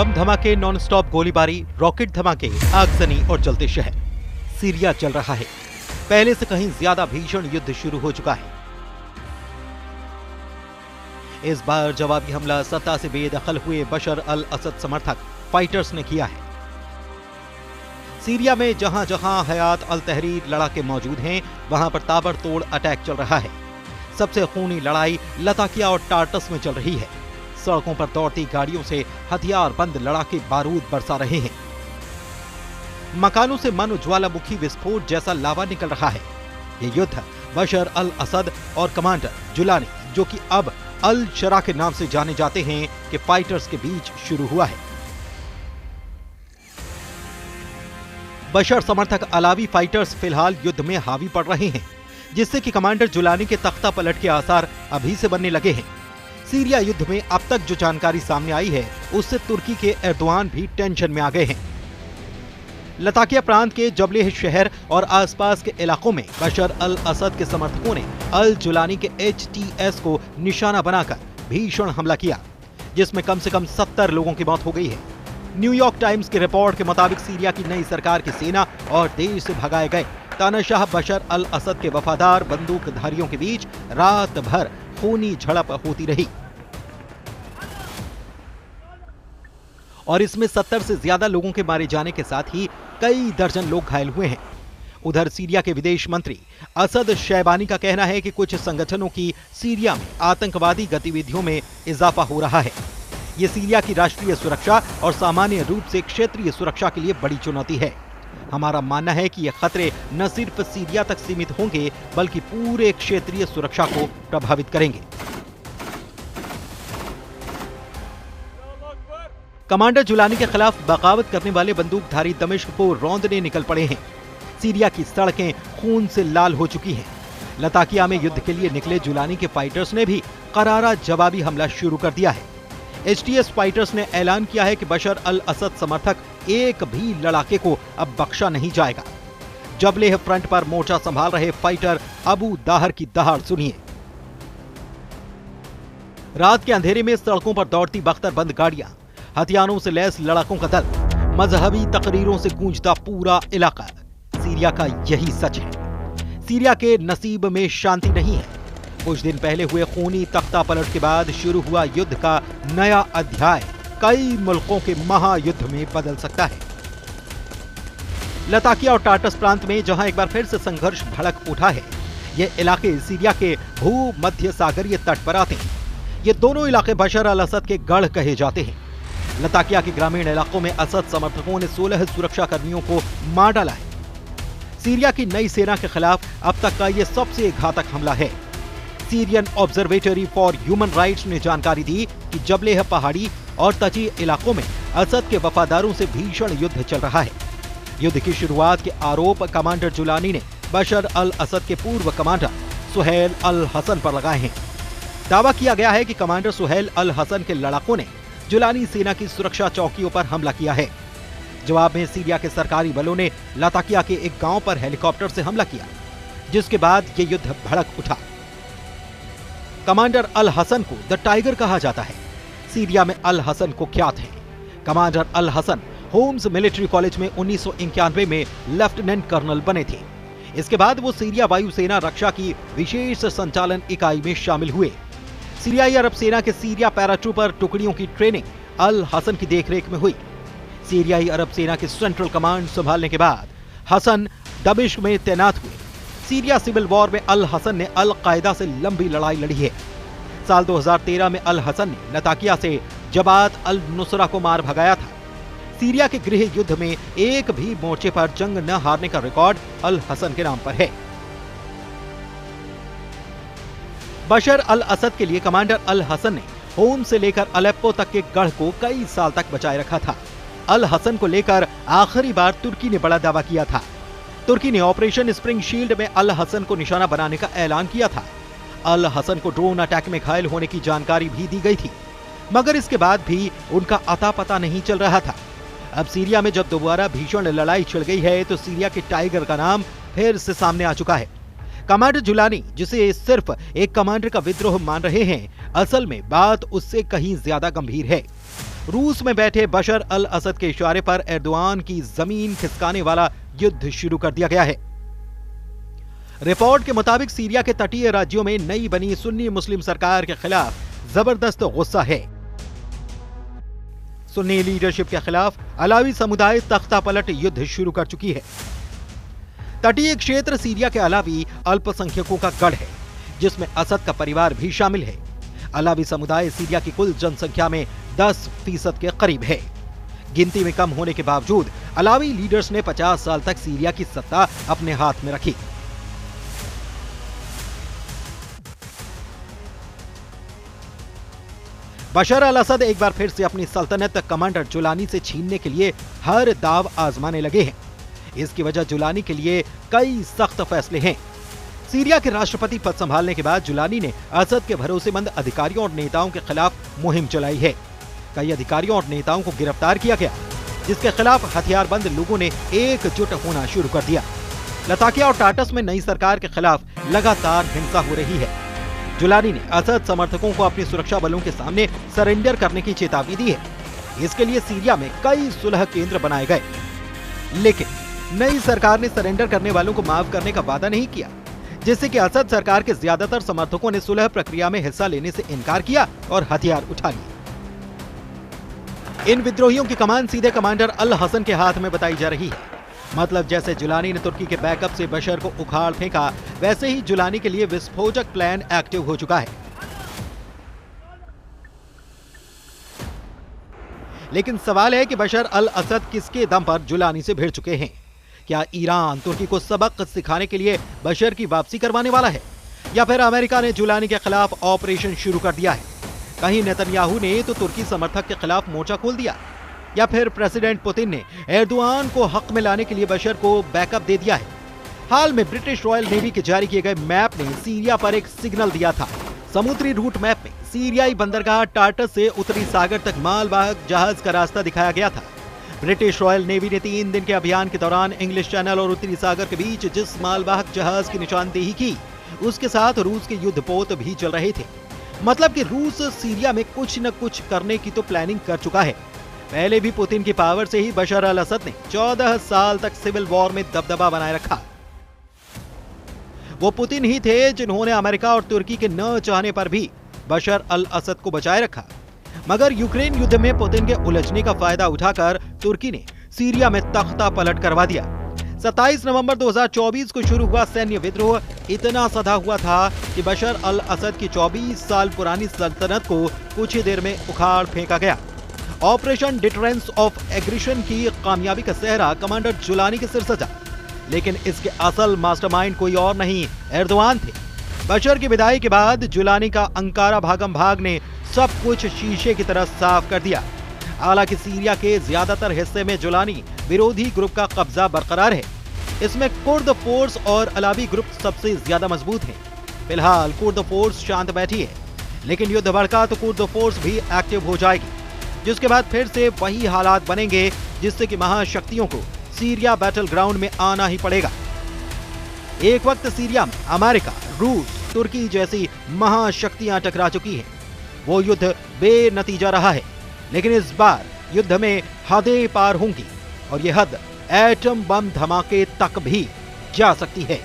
बम धमाके, non stop गोलीबारी, rocket धमाके, आगजनी और जलते शहर। सीरिया चल रहा है। पहले से कहीं ज्यादा भीषण युद्ध शुरू हो चुका है। इस बार जवाबी हमला सत्ता से बेदखल हुए बशर अल असद समर्थक फाइटर्स ने किया है। सीरिया में जहां जहां हयात अल तहरीर लड़ाके मौजूद हैं, वहां पर ताबड़तोड़ अटैक चल रहा है। सबसे खूनी लड़ाई लताकिया और टार्टस में चल रही है। सड़कों पर दौड़ती गाड़ियों से हथियार बंद लड़ाके बारूद बरसा रहे हैं। मकानों से मानो ज्वालामुखी विस्फोट जैसा लावा निकल रहा है। ये युद्ध बशर अल असद और कमांडर जुलानी, जो कि अब अल शरा के नाम से जाने जाते हैं, के फाइटर्स के बीच शुरू हुआ है। बशर समर्थक अलावी फाइटर्स फिलहाल युद्ध में हावी पड़ रहे हैं, जिससे कि कमांडर जुलानी के तख्ता पलट के आसार अभी से बनने लगे हैं। सीरिया युद्ध में अब तक जो जानकारी सामने आई है, उससे तुर्की के एर्दोआन भी टेंशन में आ गए हैं। लताकिया प्रांत के जबलेह शहर और आसपास के इलाकों में बशर अल असद के समर्थकों ने अल जुलानी के HTS को निशाना बनाकर भीषण हमला किया, जिसमें कम से कम 70 लोगों की मौत हो गई है। न्यूयॉर्क टाइम्स की रिपोर्ट के मुताबिक सीरिया की नई सरकार की सेना और देश से भगाए गए तानाशाह बशर अल असद के वफादार बंदूकधारियों के बीच रात भर खूनी झड़प होती रही और इसमें 70 से ज्यादा लोगों के मारे जाने के साथ ही कई दर्जन लोग घायल हुए हैं। उधर सीरिया के विदेश मंत्री असद शैबानी का कहना है कि कुछ संगठनों की सीरिया में आतंकवादी गतिविधियों में इजाफा हो रहा है। ये सीरिया की राष्ट्रीय सुरक्षा और सामान्य रूप से क्षेत्रीय सुरक्षा के लिए बड़ी चुनौती है। हमारा मानना है कि ये खतरे न सिर्फ सीरिया तक सीमित होंगे, बल्कि पूरे क्षेत्रीय सुरक्षा को प्रभावित करेंगे। कमांडर जुलानी के खिलाफ बगावत करने वाले बंदूकधारी दमिश्क को रौंदने निकल पड़े हैं। सीरिया की सड़कें खून से लाल हो चुकी हैं। लताकिया में युद्ध के लिए निकले जुलानी के फाइटर्स ने भी करारा जवाबी हमला शुरू कर दिया है। HTS फाइटर्स ने ऐलान किया है कि बशर अल असद समर्थक एक भी लड़ाके को अब बख्शा नहीं जाएगा। जबलेह फ्रंट पर मोर्चा संभाल रहे फाइटर अबू दाहर की दहाड़ सुनिए। रात के अंधेरे में सड़कों पर दौड़ती बख्तरबंद गाड़ियां, हथियारों से लैस लड़ाकों का दल, मजहबी तकरीरों से गूंजता पूरा इलाका। सीरिया का यही सच है। सीरिया के नसीब में शांति नहीं है। कुछ दिन पहले हुए खूनी तख्ता पलट के बाद शुरू हुआ युद्ध का नया अध्याय कई मुल्कों के महायुद्ध में बदल सकता है। लताकिया और टार्टस प्रांत में जहां एक बार फिर से संघर्ष भड़क उठा है, ये इलाके सीरिया के भूमध्य सागरीय तट पर आते हैं। ये दोनों इलाके बशर अल असद के गढ़ कहे जाते हैं। लताकिया के ग्रामीण इलाकों में असद समर्थकों ने 16 सुरक्षा कर्मियों को मार डाला है। सीरिया की नई सेना के खिलाफ अब तक का यह सबसे घातक हमला है। Syrian observatory for human rights ने जानकारी दी कि जबलेह पहाड़ी और तटीय इलाकों में असद के वफादारों से भीषण युद्ध चल रहा है। युद्ध की शुरुआत के आरोप कमांडर जुलानी ने बशर अल असद के पूर्व कमांडर सुहेल अल हसन पर लगाए हैं। दावा किया गया है कि कमांडर सुहेल अल हसन के लड़ाकों ने जुलानी सेना की सुरक्षा चौकियों पर हमला किया है। जवाब में सीरिया के सरकारी बलों ने लताकिया के एक गांव पर हेलीकॉप्टर से हमला किया, जिसके बाद ये युद्ध भड़क उठा। कमांडर अल हसन को द टाइगर कहा जाता है। सीरिया में अल हसन को ख्यात है। कमांडर अल हसन होम्स मिलिट्री कॉलेज में 1991 में लेफ्टिनेंट कर्नल बने थे। इसके बाद वो सीरिया वायुसेना रक्षा की विशेष संचालन इकाई में शामिल हुए। सीरियाई अरब सेना के सीरिया पैराट्रूपर टुकड़ियों की ट्रेनिंग अल हसन की देखरेख में हुई। सीरियाई अरब सेना के सेंट्रल कमांड संभालने के बाद हसन दमिश्क में तैनात हुए। सीरिया सिविल वॉर में अल हसन ने अल कायदा से लंबी लड़ाई लड़ी है। साल 2013 में अल हसन ने लताकिया से जबात अल नुसरा को मार भगाया था। सीरिया के गृह युद्ध में एक भी मोर्चे पर जंग न हारने का रिकॉर्ड अल हसन के नाम पर है। बशर अल असद के लिए कमांडर अल हसन ने होम से लेकर अलेप्पो तक के गढ़ को कई साल तक बचाए रखा था। अल हसन को लेकर आखिरी बार तुर्की ने बड़ा दावा किया था। तुर्की ने ऑपरेशन स्प्रिंग शील्ड में अल हसन को निशाना बनाने का ऐलान किया था। अल हसन को ड्रोन अटैक में घायल होने की जानकारी भी दी गई थी, मगर इसके बाद भी उनका अता पता नहीं चल रहा था। अब सीरिया में जब दोबारा भीषण लड़ाई छिड़ गई है, तो सीरिया के टाइगर का नाम फिर से सामने आ चुका है। कमांडर जुलानी, जिसे सिर्फ एक कमांडर का विद्रोह मान रहे हैं, असल में बात उससे कहीं ज्यादा गंभीर है। रूस में बैठे बशर अल असद के इशारे पर एर्दोआन की जमीन खिसकाने वाला युद्ध शुरू कर दिया गया है। रिपोर्ट के मुताबिक सीरिया के तटीय राज्यों में नई बनी सुन्नी मुस्लिम सरकार के खिलाफ जबरदस्त गुस्सा है। सुन्नी लीडरशिप के खिलाफ अलावी समुदाय तख्ता पलट युद्ध शुरू कर चुकी है। तटीय क्षेत्र सीरिया के अलावी अल्पसंख्यकों का गढ़ है, जिसमें असद का परिवार भी शामिल है। अलावी समुदाय सीरिया की कुल जनसंख्या में 10% के करीब है। गिनती में कम होने के बावजूद अलावी लीडर्स ने 50 साल तक सीरिया की सत्ता अपने हाथ में रखी। बशर अल असद एक बार फिर से अपनी सल्तनत कमांडर जुलानी से छीनने के लिए हर दाव आजमाने लगे हैं। इसकी वजह जुलानी के लिए कई सख्त फैसले हैं। सीरिया के राष्ट्रपति पद संभालने के बाद जुलानी ने असद के भरोसेमंद अधिकारियों और नेताओं के खिलाफ मुहिम चलाई है। कई अधिकारियों और नेताओं को गिरफ्तार किया गया, जिसके खिलाफ हथियारबंद लोगों ने एकजुट होना शुरू कर दिया। लताकिया और टाटस में नई सरकार के खिलाफ लगातार हिंसा हो रही है। जुलानी ने असद समर्थकों को अपनी सुरक्षा बलों के सामने सरेंडर करने की चेतावनी दी है। इसके लिए सीरिया में कई सुलह केंद्र बनाए गए, लेकिन नई सरकार ने सरेंडर करने वालों को माफ करने का वादा नहीं किया, जिससे कि असद सरकार के ज्यादातर समर्थकों ने सुलह प्रक्रिया में हिस्सा लेने से इनकार किया और हथियार उठा लिए। इन विद्रोहियों की कमान सीधे कमांडर अल हसन के हाथ में बताई जा रही है। मतलब जैसे जुलानी ने तुर्की के बैकअप से बशर को उखाड़ फेंका, वैसे ही जुलानी के लिए विस्फोटक प्लान एक्टिव हो चुका है। लेकिन सवाल है कि बशर अल असद किसके दम पर जुलानी से भिड़ चुके हैं। क्या ईरान तुर्की को सबक सिखाने के लिए बशर की वापसी करवाने वाला है, या फिर अमेरिका ने जुलानी के खिलाफ ऑपरेशन शुरू कर दिया है? कहीं नेतन्याहू ने तो तुर्की समर्थक के खिलाफ मोर्चा खोल दिया, या फिर प्रेसिडेंट पुतिन ने एर्दोआन को हक में लाने के लिए बशर को बैकअप दे दिया है। हाल में ब्रिटिश रॉयल नेवी के जारी किए गए मैप ने सीरिया पर एक सिग्नल दिया था। समुद्री रूट मैप में सीरियाई बंदरगाह टार्टस से उत्तरी सागर तक मालवाहक जहाज का रास्ता दिखाया गया था। ब्रिटिश रॉयल नेवी ने 3 दिन के अभियान के दौरान इंग्लिश चैनल और उत्तरी सागर के बीच जिस मालवाहक जहाज की निशानदेही की, उसके साथ रूस के युद्धपोत भी चल रहे थे। मतलब कि रूस सीरिया में कुछ न कुछ करने की तो प्लानिंग कर चुका है। पहले भी पुतिन की पावर से ही बशर अल असद ने 14 साल तक सिविल वॉर में दबदबा बनाए रखा। वो पुतिन ही थे जिन्होंने अमेरिका और तुर्की के न चाहने पर भी बशर अल असद को बचाए रखा। मगर यूक्रेन युद्ध में पुतिन के उलझने का फायदा उठाकर तुर्की ने सीरिया में तख्ता पलट करवा दिया। 27 नवंबर 2024 को शुरू हुआ सैन्य विद्रोह इतना सधा हुआ था कि बशर अल असद की 24 साल पुरानी सल्तनत को कुछ ही देर में उखाड़ फेंका गया। ऑपरेशन डिटरेंस ऑफ एग्रेशन की कामयाबी का सेहरा कमांडर जुलानी के सिर सजा, लेकिन इसके असल मास्टरमाइंड कोई और नहीं, एर्दोआन थे। बशर की विदाई के बाद जुलानी का अंकारा भागम भाग ने सब कुछ शीशे की तरह साफ कर दिया। हालांकि सीरिया के ज्यादातर हिस्से में जुलानी विरोधी ग्रुप का कब्जा बरकरार है। इसमें कुर्द फोर्स और अलावी ग्रुप सबसे ज्यादा मजबूत हैं। फिलहाल कुर्द फोर्स शांत बैठी है, लेकिन युद्ध भड़का तो कुर्द फोर्स भी एक्टिव हो जाएगी, जिसके बाद फिर से वही हालात बनेंगे, जिससे कि महाशक्तियों को सीरिया बैटल ग्राउंड में आना ही पड़ेगा। एक वक्त सीरिया में अमेरिका, रूस, तुर्की जैसी महाशक्तियां टकरा चुकी हैं। वो युद्ध बेनतीजा रहा है, लेकिन इस बार युद्ध में हदें पार होंगी और ये हद एटम बम धमाके तक भी जा सकती है।